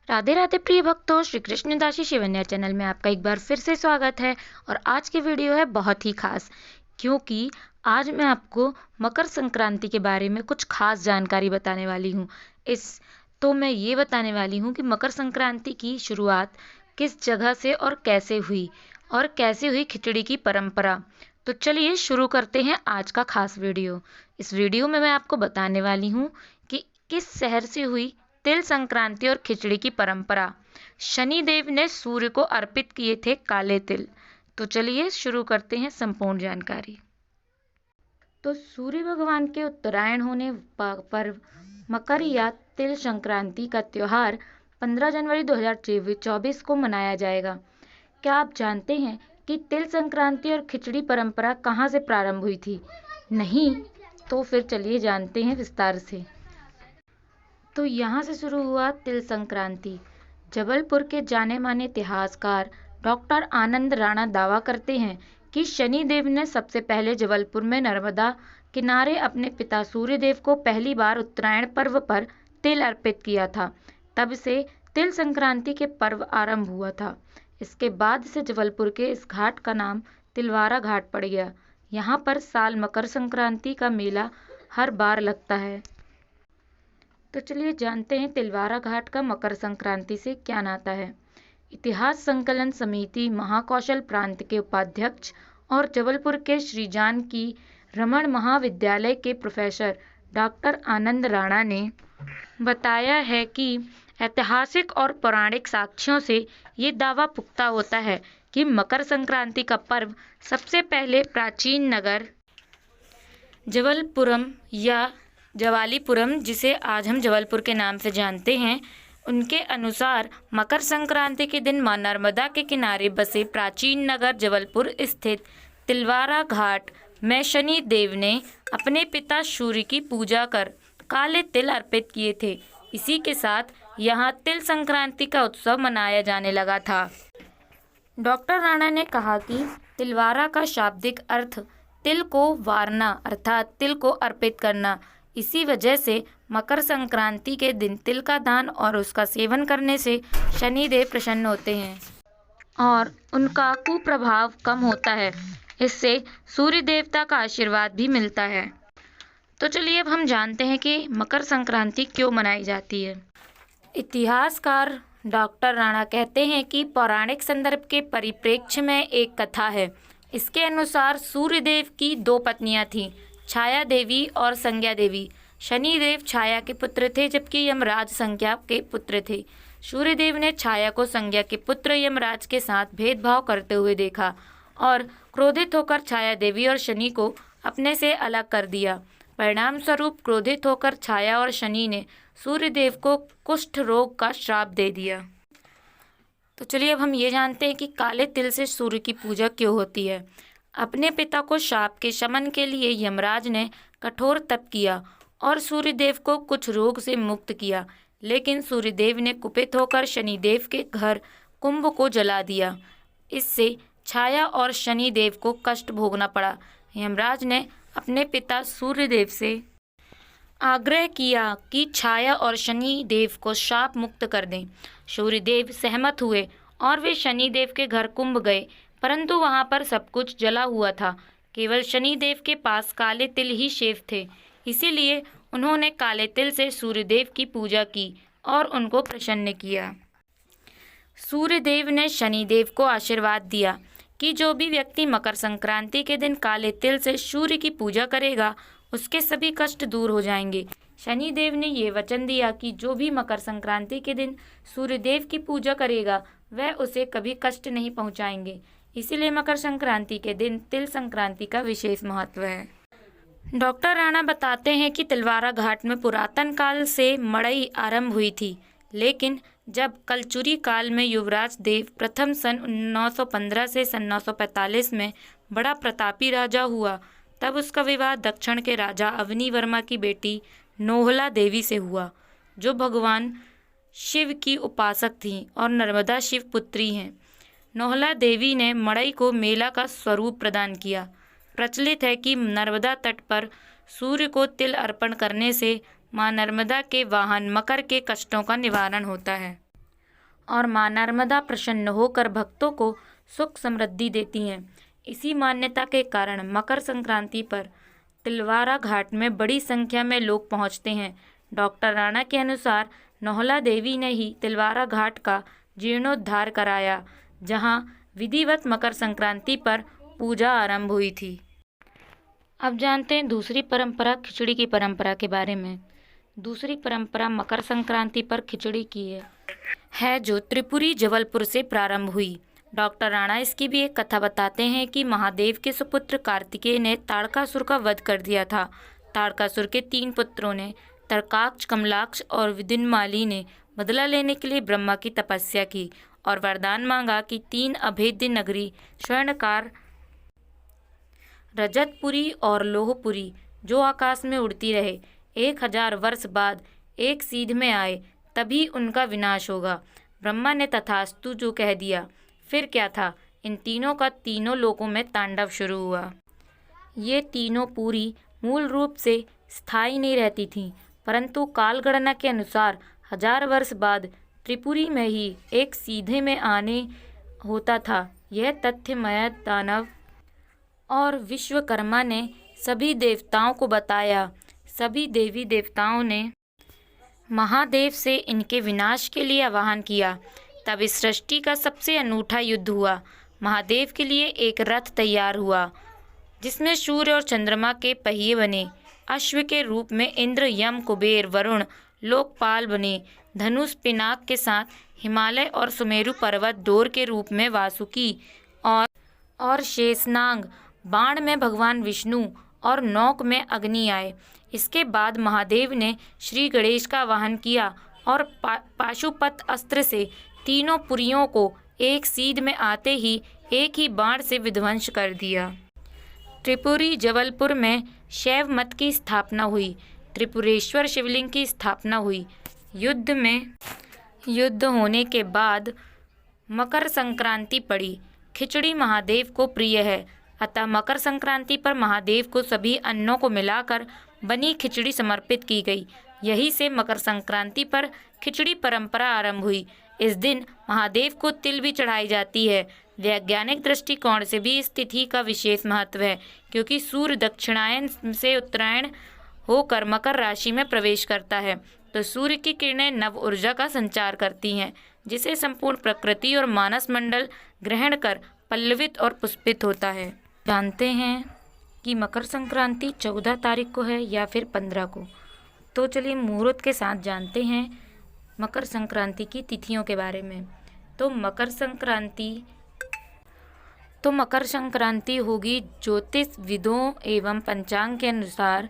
राधे राधे प्रिय भक्तों, श्री कृष्ण दासी शिवन्या चैनल में आपका एक बार फिर से स्वागत है। और आज की वीडियो है बहुत ही खास, क्योंकि आज मैं आपको मकर संक्रांति के बारे में कुछ खास जानकारी बताने वाली हूँ। मैं ये बताने वाली हूँ कि मकर संक्रांति की शुरुआत किस जगह से और कैसे हुई खिचड़ी की परंपरा। तो चलिए शुरू करते हैं आज का खास वीडियो। इस वीडियो में मैं आपको बताने वाली हूँ कि किस शहर से हुई तिल संक्रांति और खिचड़ी की परंपरा। शनिदेव ने सूर्य को अर्पित किए थे काले तिल। तो चलिए शुरू करते हैं संपूर्ण जानकारी। तो सूर्य भगवान के उत्तरायण होने पर मकर या तिल संक्रांति का त्योहार 15 जनवरी 2024 को मनाया जाएगा। क्या आप जानते हैं कि तिल संक्रांति और खिचड़ी परंपरा कहाँ से प्रारंभ हुई थी? नहीं? तो फिर चलिए जानते हैं विस्तार से। तो यहाँ से शुरू हुआ तिल संक्रांति। जबलपुर के जाने माने इतिहासकार डॉक्टर आनंद राणा दावा करते हैं कि शनिदेव ने सबसे पहले जबलपुर में नर्मदा किनारे अपने पिता सूर्यदेव को पहली बार उत्तरायण पर्व पर तिल अर्पित किया था। तब से तिल संक्रांति के पर्व आरंभ हुआ था। इसके बाद से जबलपुर के इस घाट का नाम तिलवारा घाट पड़ गया। यहाँ पर साल मकर संक्रांति का मेला हर बार लगता है। तो चलिए जानते हैं तिलवारा घाट का मकर संक्रांति से क्या नाता है। इतिहास संकलन समिति महाकौशल प्रांत के उपाध्यक्ष और जबलपुर के श्री जानकी रमन महाविद्यालय के प्रोफेसर डॉक्टर आनंद राणा ने बताया है कि ऐतिहासिक और पौराणिक साक्ष्यों से ये दावा पुख्ता होता है कि मकर संक्रांति का पर्व सबसे पहले प्राचीन नगर जबलपुरम या जवालीपुरम, जिसे आज हम जबलपुर के नाम से जानते हैं, उनके अनुसार मकर संक्रांति के दिन मां नर्मदा के किनारे बसे प्राचीन नगर जबलपुर स्थित तिलवारा घाट में शनि देव ने अपने पिता सूर्य की पूजा कर काले तिल अर्पित किए थे। इसी के साथ यहाँ तिल संक्रांति का उत्सव मनाया जाने लगा था। डॉक्टर राणा ने कहा कि तिलवारा का शाब्दिक अर्थ तिल को वारना अर्थात तिल को अर्पित करना। इसी वजह से मकर संक्रांति के दिन तिल का दान और उसका सेवन करने से शनिदेव प्रसन्न होते हैं और उनका कुप्रभाव कम होता है। इससे सूर्य देवता का आशीर्वाद भी मिलता है। तो चलिए अब हम जानते हैं कि मकर संक्रांति क्यों मनाई जाती है। इतिहासकार डॉक्टर राणा कहते हैं कि पौराणिक संदर्भ के परिप्रेक्ष्य में एक कथा है। इसके अनुसार सूर्यदेव की 2 पत्नियां थीं, छाया देवी और संज्ञा देवी। शनिदेव छाया के पुत्र थे जबकि यमराज संज्ञा के पुत्र थे। सूर्यदेव ने छाया को संज्ञा के पुत्र यमराज के साथ भेदभाव करते हुए देखा और क्रोधित होकर छाया देवी और शनि को अपने से अलग कर दिया। परिणाम स्वरूप क्रोधित होकर छाया और शनि ने सूर्यदेव को कुष्ठ रोग का श्राप दे दिया। तो चलिए अब हम ये जानते हैं कि काले तिल से सूर्य की पूजा क्यों होती है। अपने पिता को शाप के शमन के लिए यमराज ने कठोर तप किया और सूर्यदेव को कुछ रोग से मुक्त किया, लेकिन सूर्यदेव ने कुपित होकर शनिदेव के घर कुंभ को जला दिया। इससे छाया और शनिदेव को कष्ट भोगना पड़ा। यमराज ने अपने पिता सूर्यदेव से आग्रह किया कि छाया और शनिदेव को शाप मुक्त कर दें। सूर्यदेव सहमत हुए और वे शनिदेव के घर कुंभ गए, परंतु वहां पर सब कुछ जला हुआ था। केवल शनिदेव के पास काले तिल ही शेष थे। इसीलिए उन्होंने काले तिल से सूर्यदेव की पूजा की और उनको प्रसन्न किया। सूर्यदेव ने शनिदेव को आशीर्वाद दिया कि जो भी व्यक्ति मकर संक्रांति के दिन काले तिल से सूर्य की पूजा करेगा उसके सभी कष्ट दूर हो जाएंगे। शनिदेव ने ये वचन दिया कि जो भी मकर संक्रांति के दिन सूर्यदेव की पूजा करेगा वह उसे कभी कष्ट नहीं पहुंचाएंगे। इसीलिए मकर संक्रांति के दिन तिल संक्रांति का विशेष महत्व है। डॉक्टर राणा बताते हैं कि तिलवारा घाट में पुरातन काल से मड़ई आरंभ हुई थी, लेकिन जब कलचुरी काल में युवराज देव प्रथम सन 915 से सन 945 में बड़ा प्रतापी राजा हुआ, तब उसका विवाह दक्षिण के राजा अवनी वर्मा की बेटी नोहला देवी से हुआ, जो भगवान शिव की उपासक थीं और नर्मदा शिव पुत्री हैं। नोहला देवी ने मड़ई को मेला का स्वरूप प्रदान किया। प्रचलित है कि नर्मदा तट पर सूर्य को तिल अर्पण करने से मां नर्मदा के वाहन मकर के कष्टों का निवारण होता है। और माँ नर्मदा प्रसन्न होकर भक्तों को सुख समृद्धि देती हैं। इसी मान्यता के कारण मकर संक्रांति पर तिलवारा घाट में बड़ी संख्या में लोग पहुंचते हैं। डॉक्टर राणा के अनुसार नौहला देवी ने ही तिलवारा घाट का जीर्णोद्धार कराया, जहां विधिवत मकर संक्रांति पर पूजा आरंभ हुई थी। अब जानते हैं दूसरी परंपरा, खिचड़ी की परंपरा के बारे में। दूसरी परंपरा मकर संक्रांति पर खिचड़ी की है जो त्रिपुरी जबलपुर से प्रारंभ हुई। डॉक्टर राणा इसकी भी एक कथा बताते हैं कि महादेव के सुपुत्र कार्तिकेय ने ताड़कासुर का वध कर दिया था। ताड़कासुर के 3 पुत्रों ने, तर्काक्ष, कमलाक्ष और विदिनमाली ने बदला लेने के लिए ब्रह्मा की तपस्या की और वरदान मांगा कि 3 अभेद्य नगरी स्वर्णकार, रजतपुरी और लोहपुरी जो आकाश में उड़ती रहे 1000 वर्ष बाद एक सीध में आए तभी उनका विनाश होगा। ब्रह्मा ने तथास्तु जो कह दिया। फिर क्या था, इन तीनों का तीनों लोकों में तांडव शुरू हुआ। ये तीनों पूरी मूल रूप से स्थायी नहीं रहती थीं, परंतु कालगणना के अनुसार 1000 वर्ष बाद त्रिपुरी में ही एक सीधे में आने होता था। यह तथ्यमय दानव और विश्वकर्मा ने सभी देवताओं को बताया। सभी देवी देवताओं ने महादेव से इनके विनाश के लिए आह्वान किया। तब इस सृष्टि का सबसे अनूठा युद्ध हुआ। महादेव के लिए एक रथ तैयार हुआ जिसमें सूर्य और चंद्रमा के पहिए बने। अश्व के रूप में इंद्र, यम, कुबेर, वरुण, लोकपाल बने। धनुष, पिनाक के साथ हिमालय और सुमेरु पर्वत, डोर के रूप में वासुकी और शेषनाग, बाण में भगवान विष्णु और नौक में अग्नि आए। इसके बाद महादेव ने श्री गणेश का वाहन किया और पाशुपत अस्त्र से तीनों पुरियों को एक सीध में आते ही एक ही बाण से विध्वंस कर दिया। त्रिपुरी जबलपुर में शैव मत की स्थापना हुई। त्रिपुरेश्वर शिवलिंग की स्थापना हुई। युद्ध होने के बाद मकर संक्रांति पड़ी। खिचड़ी महादेव को प्रिय है, अतः मकर संक्रांति पर महादेव को सभी अन्नों को मिलाकर बनी खिचड़ी समर्पित की गई। यही से मकर संक्रांति पर खिचड़ी परंपरा आरंभ हुई। इस दिन महादेव को तिल भी चढ़ाई जाती है। वैज्ञानिक दृष्टिकोण से भी इस तिथि का विशेष महत्व है, क्योंकि सूर्य दक्षिणायन से उत्तरायण होकर मकर राशि में प्रवेश करता है, तो सूर्य की किरणें नव ऊर्जा का संचार करती हैं, जिसे संपूर्ण प्रकृति और मानस मंडल ग्रहण कर पल्लवित और पुष्पित होता है। जानते हैं कि मकर संक्रांति 14 तारीख को है या फिर 15 को। तो चलिए मुहूर्त के साथ जानते हैं मकर संक्रांति की तिथियों के बारे में। तो मकर संक्रांति होगी ज्योतिषविदों एवं पंचांग के अनुसार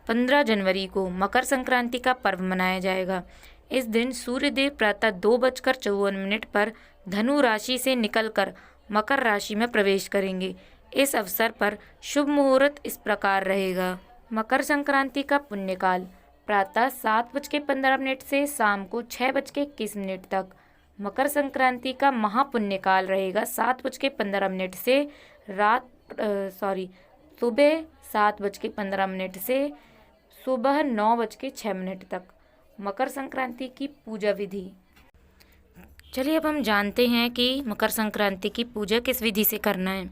15 जनवरी को मकर संक्रांति का पर्व मनाया जाएगा। इस दिन सूर्यदेव प्रातः 2:54 पर धनु राशि से निकलकर मकर राशि में प्रवेश करेंगे। इस अवसर पर शुभ मुहूर्त इस प्रकार रहेगा। मकर संक्रांति का पुण्यकाल प्रातः 7:15 से शाम को 6:21 तक। मकर संक्रांति का महापुण्यकाल रहेगा 7:15 से सुबह 7:15 से सुबह 9:06 तक। मकर संक्रांति की पूजा विधि। चलिए अब हम जानते हैं कि मकर संक्रांति की पूजा किस विधि से करना है।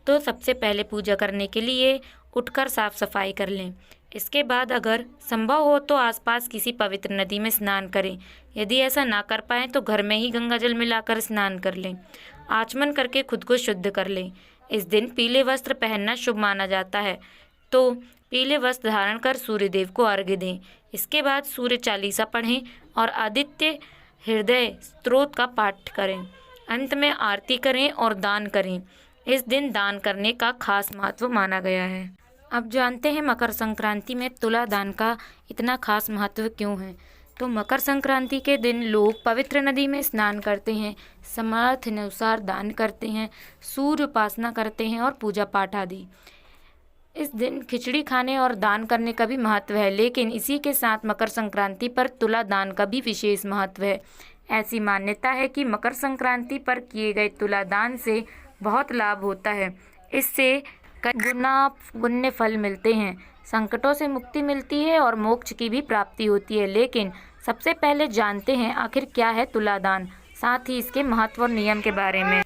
तो सबसे पहले पूजा करने के लिए उठकर साफ सफाई कर लें। इसके बाद अगर संभव हो तो आसपास किसी पवित्र नदी में स्नान करें। यदि ऐसा ना कर पाएँ तो घर में ही गंगा जल मिलाकर स्नान कर लें। आचमन करके खुद को शुद्ध कर लें। इस दिन पीले वस्त्र पहनना शुभ माना जाता है, तो पीले वस्त्र धारण कर सूर्यदेव को अर्घ्य दें। इसके बाद सूर्य चालीसा पढ़ें और आदित्य हृदय स्तोत्र का पाठ करें। अंत में आरती करें और दान करें। इस दिन दान करने का खास महत्व माना गया है। अब जानते हैं मकर संक्रांति में तुला दान का इतना खास महत्व क्यों है। तो मकर संक्रांति के दिन लोग पवित्र नदी में स्नान करते हैं, समर्थ अनुसार दान करते हैं, सूर्य उपासना करते हैं और पूजा पाठ आदि। इस दिन खिचड़ी खाने और दान करने का भी महत्व है, लेकिन इसी के साथ मकर संक्रांति पर तुला दान का भी विशेष महत्व है। ऐसी मान्यता है कि मकर संक्रांति पर किए गए तुला दान से बहुत लाभ होता है। इससे गुना पुण्य फल मिलते हैं, संकटों से मुक्ति मिलती है और मोक्ष की भी प्राप्ति होती है। लेकिन सबसे पहले जानते हैं आखिर क्या है तुला दान। साथ ही इसके महत्व और नियम के बारे में।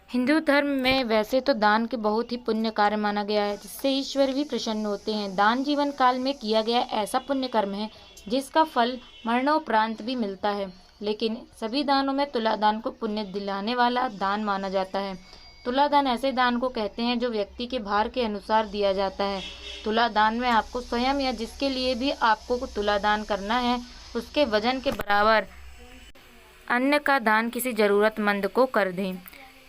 हिंदू धर्म में वैसे तो दान के बहुत ही पुण्य कार्य माना गया है, जिससे ईश्वर भी प्रसन्न होते हैं। दान जीवन काल में किया गया ऐसा पुण्य कर्म है जिसका फल मरणोपरांत भी मिलता है, लेकिन सभी दानों में तुला दान को पुण्य दिलाने वाला दान माना जाता है। तुला दान ऐसे दान को कहते हैं जो व्यक्ति के भार के अनुसार दिया जाता है। तुला दान में आपको स्वयं या जिसके लिए भी आपको तुला दान करना है, उसके वजन के बराबर अन्न का दान किसी जरूरतमंद को कर दें।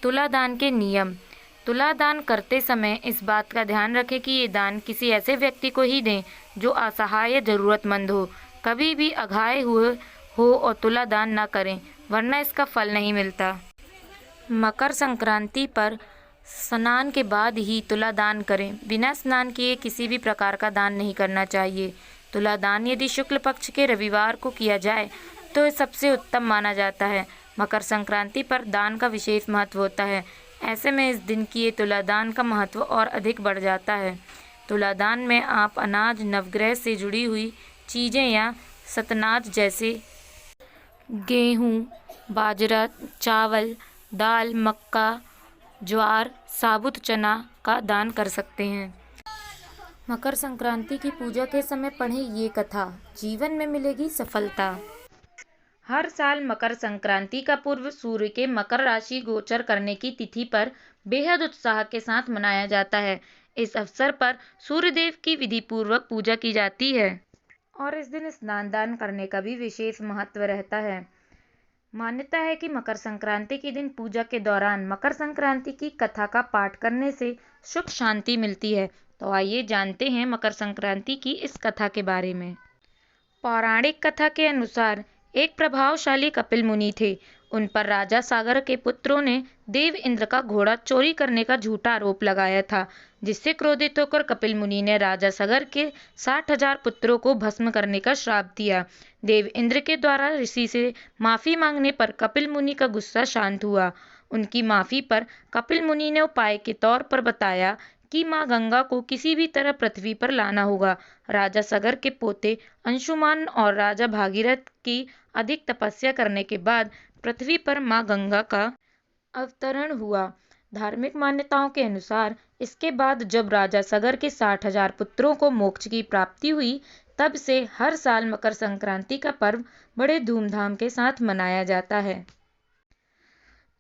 तुला दान के नियम। तुला दान करते समय इस बात का ध्यान रखें कि ये दान किसी ऐसे व्यक्ति को ही दें जो असहाय या जरूरतमंद हो। कभी भी अघाए हुए हो और तुला दान न करें, वरना इसका फल नहीं मिलता। मकर संक्रांति पर स्नान के बाद ही तुला दान करें। बिना स्नान किए किसी भी प्रकार का दान नहीं करना चाहिए। तुला दान यदि शुक्ल पक्ष के रविवार को किया जाए तो सबसे उत्तम माना जाता है। मकर संक्रांति पर दान का विशेष महत्व होता है। ऐसे में इस दिन किए तुला दान का महत्व और अधिक बढ़ जाता है। तुला दान में आप अनाज, नवग्रह से जुड़ी हुई चीज़ें या सतनाज जैसे गेहूँ, बाजरा, चावल, दाल, मक्का, ज्वार, साबुत चना का दान कर सकते हैं। मकर संक्रांति की पूजा के समय पढ़ें ये कथा, जीवन में मिलेगी सफलता। हर साल मकर संक्रांति का पूर्व सूर्य के मकर राशि गोचर करने की तिथि पर बेहद उत्साह के साथ मनाया जाता है। इस अवसर पर सूर्य देव की विधि पूर्वक पूजा की जाती है और इस दिन स्नान दान करने का भी विशेष महत्व रहता है। मान्यता है कि मकर संक्रांति के दिन पूजा के दौरान मकर संक्रांति की कथा का पाठ करने से सुख शांति मिलती है। तो आइए जानते हैं मकर संक्रांति की इस कथा के बारे में। पौराणिक कथा के अनुसार एक प्रभावशाली कपिल मुनि थे। उन पर राजा सागर के पुत्रों ने देव इंद्र का घोड़ा चोरी करने का झूठा आरोप लगाया था, जिससे क्रोधित होकर कपिल मुनि ने राजा सागर के 60,000 पुत्रों को भस्म करने का श्राप दिया। देव इंद्र के द्वारा ऋषि से माफी मांगने पर कपिल मुनि का गुस्सा शांत हुआ। उनकी माफी पर कपिल मुनि ने उपाय के तौर पर बताया कि माँ गंगा को किसी भी तरह पृथ्वी पर लाना होगा। राजा सागर के पोते अंशुमान और राजा भागीरथ की अधिक तपस्या करने के बाद पृथ्वी पर माँ गंगा का अवतरण हुआ। धार्मिक मान्यताओं के अनुसार इसके बाद जब राजा सागर के 60,000 पुत्रों को मोक्ष की प्राप्ति हुई, तब से हर साल मकर संक्रांति का पर्व बड़े धूमधाम के साथ मनाया जाता है।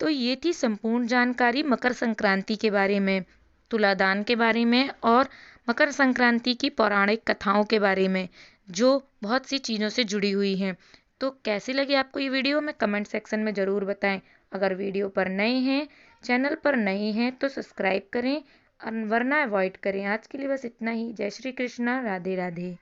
तो ये थी संपूर्ण जानकारी मकर संक्रांति के बारे में, तुला दान के बारे में और मकर संक्रांति की पौराणिक कथाओं के बारे में, जो बहुत सी चीज़ों से जुड़ी हुई हैं। तो कैसी लगी आपको ये वीडियो में कमेंट सेक्शन में ज़रूर बताएं। अगर वीडियो पर नए हैं, चैनल पर नए हैं तो सब्सक्राइब करें और वरना अवॉइड करें। आज के लिए बस इतना ही। जय श्री कृष्णा, राधे राधे।